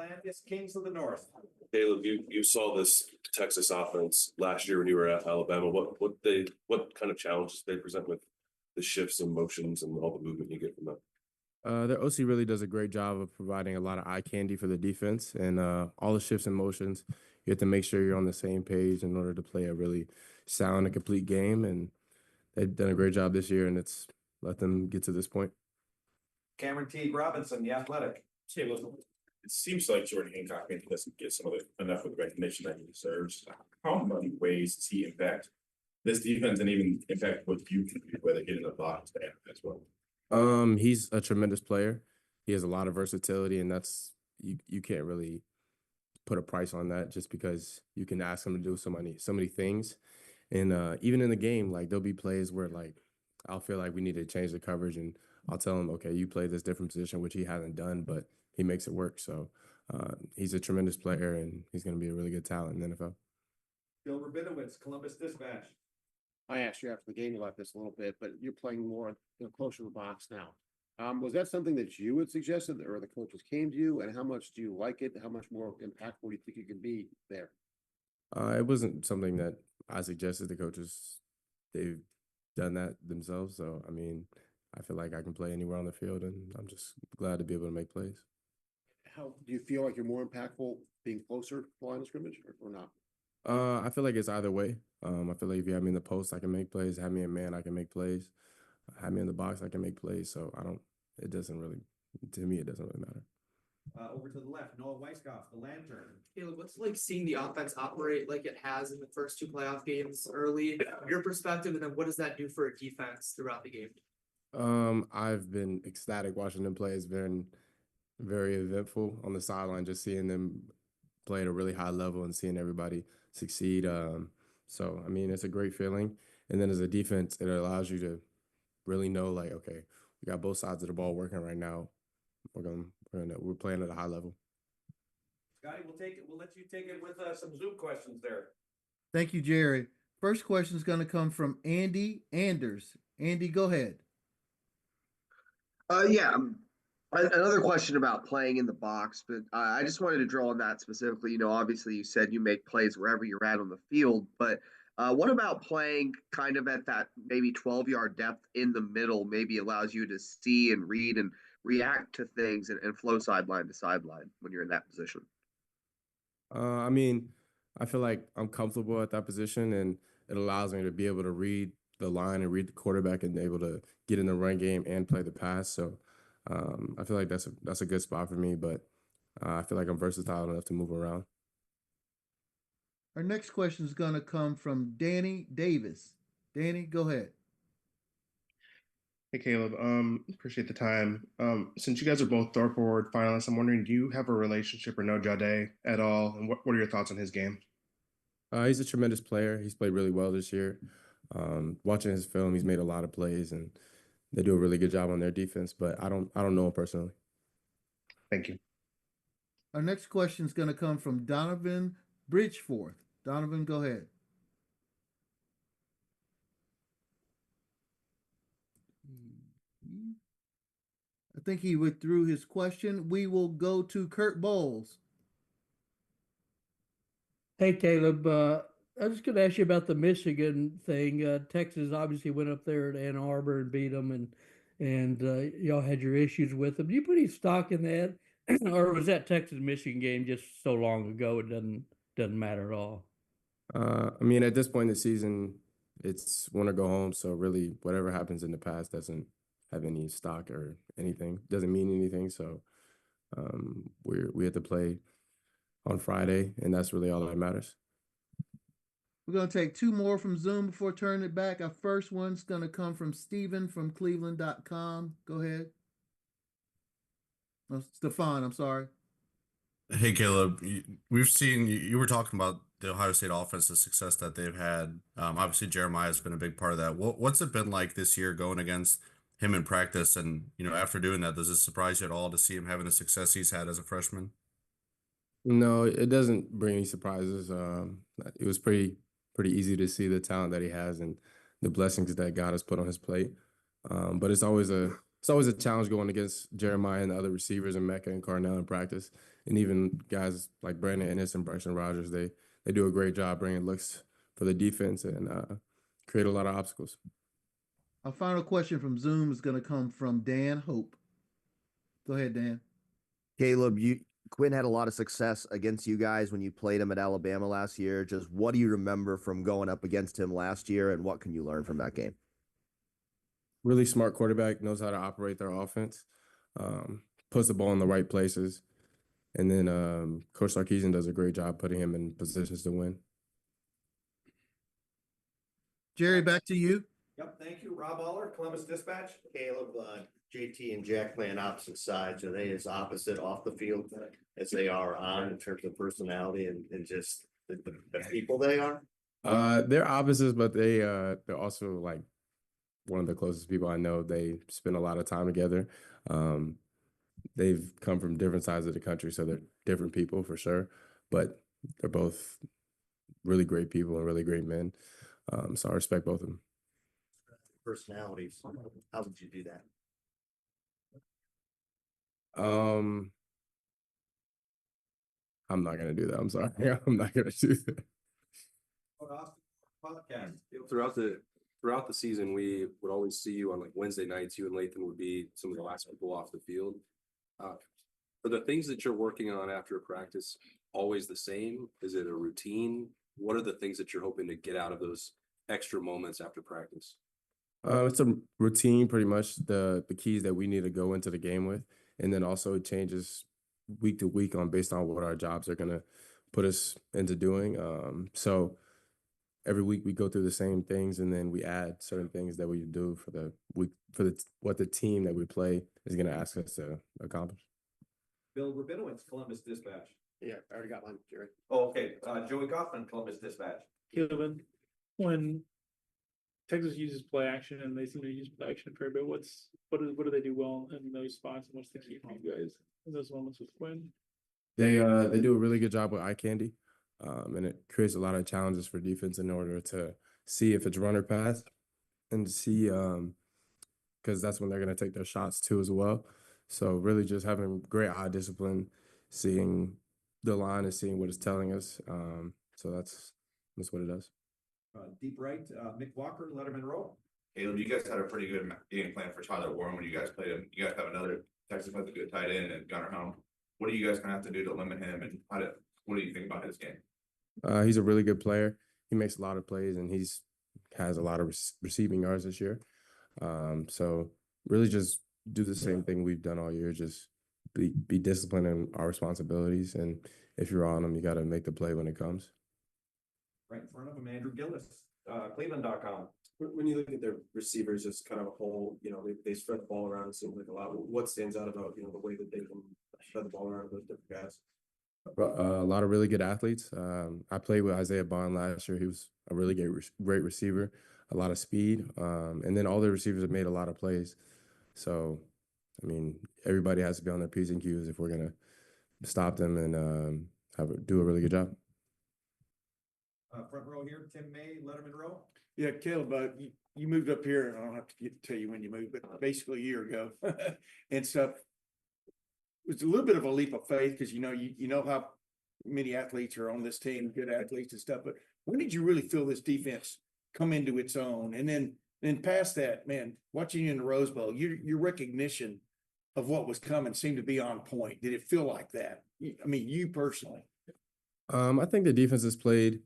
Landis Kings of the North. Caleb, you saw this Texas offense last year when you were at Alabama. What kind of challenges they present with the shifts and motions and all the movement you get from them? Their OC really does a great job of providing a lot of eye candy for the defense and all the shifts and motions. You have to make sure you're on the same page in order to play a really sound and complete game. And they've done a great job this year, and it's let them get to this point. Cameron T. Robinson, The Athletic. It seems like Jordan Hancock maybe doesn't get enough of the recognition that he deserves. How many ways does he impact this defense and even impact what you can do, whether getting the box as well? He's a tremendous player. He has a lot of versatility, and that's you can't really put a price on that just because you can ask him to do so many things. And even in the game, like there'll be plays where like I'll feel like we need to change the coverage, and I'll tell him, okay, you play this different position, which he hasn't done, but he makes it work. So he's a tremendous player, and he's going to be a really good talent in the NFL. Bill Rabinowitz, Columbus Dispatch. I asked you after the game about this a little bit, but you're playing more closer to the box now. Was that something that you had suggested, or the coaches came to you? And how much do you like it? How much more impactful do you think you can be there? It wasn't something that I suggested. The coaches, they've done that themselves. So, I mean, I feel like I can play anywhere on the field, and I'm just glad to be able to make plays. How do you feel like you're more impactful being closer to the line of scrimmage or not? I feel like it's either way. I feel like if you have me in the post, I can make plays. Have me in man, I can make plays. Have me in the box, I can make plays. So it doesn't really matter. Over to the left, Noah Weiskopf, The Lantern. Caleb, what's it like seeing the offense operate like it has in the first two playoff games early? Your perspective, and then what does that do for a defense throughout the game? I've been ecstatic watching them play. It's been very eventful on the sideline, just seeing them play at a really high level and seeing everybody succeed. So, I mean, it's a great feeling. And then as a defense, it allows you to really know, like, okay, we got both sides of the ball working right now. We're playing at a high level. Scotty, we'll take it. We'll let you take it with some Zoom questions there. Thank you, Jerry. First question is going to come from Andy Anders. Andy, go ahead. Another question about playing in the box, but I just wanted to draw on that specifically. Obviously you said you make plays wherever you're at on the field, but what about playing kind of at that maybe 12-yard depth in the middle, maybe allows you to see and read and react to things and flow sideline to sideline when you're in that position? I mean, I feel like I'm comfortable at that position, and it allows me to be able to read the line and read the quarterback and able to get in the run game and play the pass. So I feel like that's a good spot for me, but I feel like I'm versatile enough to move around. Our next question is going to come from Danny Davis. Danny, go ahead. Hey, Caleb. Appreciate the time. Since you guys are both Thorpe Award finalists, I'm wondering, do you have a relationship or know Jade at all? And what are your thoughts on his game? He's a tremendous player. He's played really well this year. Watching his film, he's made a lot of plays, and they do a really good job on their defense, but I don't know him personally. Thank you. Our next question is going to come from Donovan Bridgeforth. Donovan, go ahead. I think he withdrew his question. We will go to Kurt Bowles. Hey, Caleb. I was going to ask you about the Michigan thing. Texas obviously went up there to Ann Arbor and beat them, and y'all had your issues with them. Do you put any stock in that, or was that Texas-Michigan game just so long ago it doesn't matter at all? I mean, at this point in the season, it's win or go home. So really, whatever happens in the past doesn't have any stock or anything. Doesn't mean anything. So we have to play on Friday, and that's really all that matters. We're going to take two more from Zoom before turning it back. Our first one's going to come from Steven from Cleveland.com. Go ahead. Oh, Stefan, I'm sorry. Hey, Caleb, we've seen you were talking about the Ohio State offense, the success that they've had. Obviously, Jeremiah has been a big part of that. What's it been like this year going against him in practice? And, after doing that, does it surprise you at all to see him having the success he's had as a freshman? No, it doesn't bring any surprises. It was pretty easy to see the talent that he has and the blessings that God has put on his plate. But it's always a challenge going against Jeremiah and the other receivers and Mecca and Carnell in practice. and even guys like Brandon Ennis and Bryson Rogers, they do a great job bringing looks for the defense and create a lot of obstacles. Our final question from Zoom is going to come from Dan Hope. Go ahead, Dan. Caleb, Quinn had a lot of success against you guys when you played him at Alabama last year. Just what do you remember from going up against him last year, and what can you learn from that game? Really smart quarterback, knows how to operate their offense, puts the ball in the right places, and then Coach Sarkisian does a great job putting him in positions to win. Jerry, back to you. Yep, thank you. Rob Aller, Columbus Dispatch. Caleb, JT and Jack playing opposite sides. Are they as opposite off the field as they are on in terms of personality and just the people they are? They're opposites, but they're also like one of the closest people I know. They spend a lot of time together. They've come from different sides of the country, so they're different people for sure. But they're both really great people and really great men. So I respect both of them. Personalities. How would you do that? I'm not gonna do that. I'm sorry. I'm not gonna do that. Podcast. Throughout the season, we would always see you on like Wednesday nights. You and Lathan would be some of the last people off the field. Are the things that you're working on after a practice always the same? Is it a routine? What are the things that you're hoping to get out of those extra moments after practice? It's a routine, pretty much the keys that we need to go into the game with, and then also it changes week to week based on what our jobs are gonna put us into doing. So every week we go through the same things, and then we add certain things that we do for the week what the team that we play is gonna ask us to accomplish. Bill Rabinowitz, Columbus Dispatch. Yeah, I already got mine, Jerry. Oh, okay. Joey Kaufman, Columbus Dispatch. Caleb, when Texas uses play action and they seem to use play action a fair bit, what do they do well in those spots, and what's the key for you guys in those moments with Quinn? They do a really good job with eye candy, and it creates a lot of challenges for defense in order to see if it's run or pass, and to see because that's when they're going to take their shots too as well. So really just having great eye discipline, seeing the line and seeing what it's telling us. So that's what it does. Deep right, Mick Walker, Letterman Row. Caleb, you guys had a pretty good game plan for Tyler Warren when you guys played him. You guys have another Texas with a good tight end and Gunnar Home. What are you guys gonna have to do to limit him, and what do you think about his game? He's a really good player. He makes a lot of plays, and has a lot of receiving yards this year. So really just do the same thing we've done all year. Just be disciplined in our responsibilities, and if you're on them, you got to make the play when it comes. Right in front of him, Andrew Gillis, Cleveland.com. When you look at their receivers as kind of a whole, they spread the ball around, it seems like a lot. What stands out about, the way that they can spread the ball around those different guys? A lot of really good athletes. I played with Isaiah Bond last year. He was a really great receiver, a lot of speed. And then all the receivers have made a lot of plays. So, I mean, everybody has to be on their P's and Q's if we're going to stop them and do a really good job. Front row here, Tim May, Letterman Row. Yeah, Caleb, you moved up here, and I don't have to tell you when you moved, but basically a year ago and stuff. It was a little bit of a leap of faith because you know how many athletes are on this team, good athletes and stuff. But when did you really feel this defense come into its own? And then past that, man, watching you in the Rose Bowl, your recognition of what was coming seemed to be on point. Did it feel like that? I mean, you personally. I think the defense has played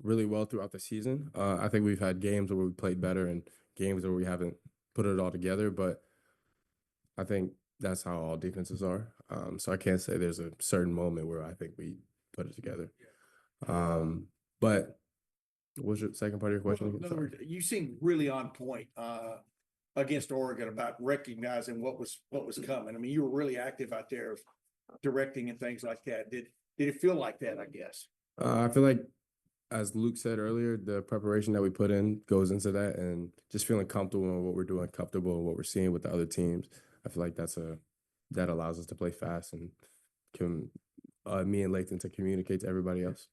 really well throughout the season. I think we've had games where we played better and games where we haven't put it all together, but I think that's how all defenses are. So I can't say there's a certain moment where I think we put it together. But what was your second part of your question? Well, in other words, you seemed really on point against Oregon about recognizing what was coming. I mean, you were really active out there directing and things like that. Did it feel like that, I guess? I feel like, as Luke said earlier, the preparation that we put in goes into that, and just feeling comfortable in what we're doing, comfortable in what we're seeing with the other teams. I feel like that allows us to play fast and me and Lathan to communicate to everybody else.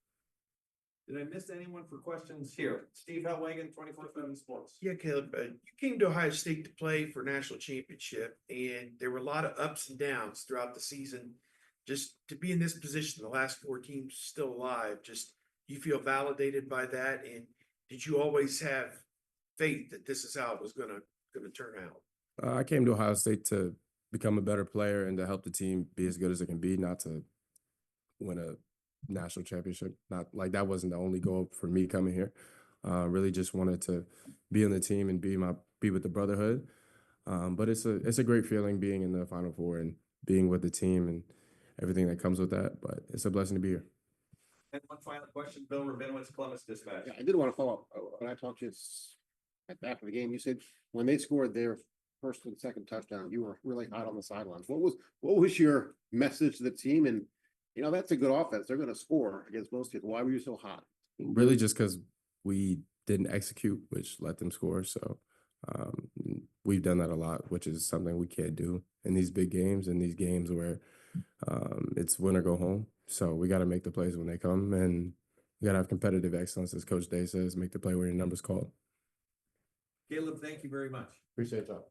Did I miss anyone for questions here? Steve Hellwagon, 24/7 Sports. Yeah, Caleb, you came to Ohio State to play for national championship, and there were a lot of ups and downs throughout the season. just to be in this position, the last four teams still alive, just you feel validated by that? And did you always have faith that this is how it was gonna turn out? I came to Ohio State to become a better player and to help the team be as good as it can be, not to win a national championship. Not like that wasn't the only goal for me coming here. Really just wanted to be on the team and be with the brotherhood. But it's a great feeling being in the Final Four and being with the team and everything that comes with that. But it's a blessing to be here. And one final question, Bill Rabinowitz, Columbus Dispatch. Yeah, I did want to follow up. When I talked to you after the game, you said when they scored their first and second touchdown, you were really hot on the sidelines. What was your message to the team? And that's a good offense. They're going to score against most teams. Why were you so hot? Really just because we didn't execute, which let them score. So we've done that a lot, which is something we can't do in these big games, in these games where it's win or go home. So we got to make the plays when they come, and we got to have competitive excellence, as Coach Day says, make the play when your number's called. Caleb, thank you very much. Appreciate y'all.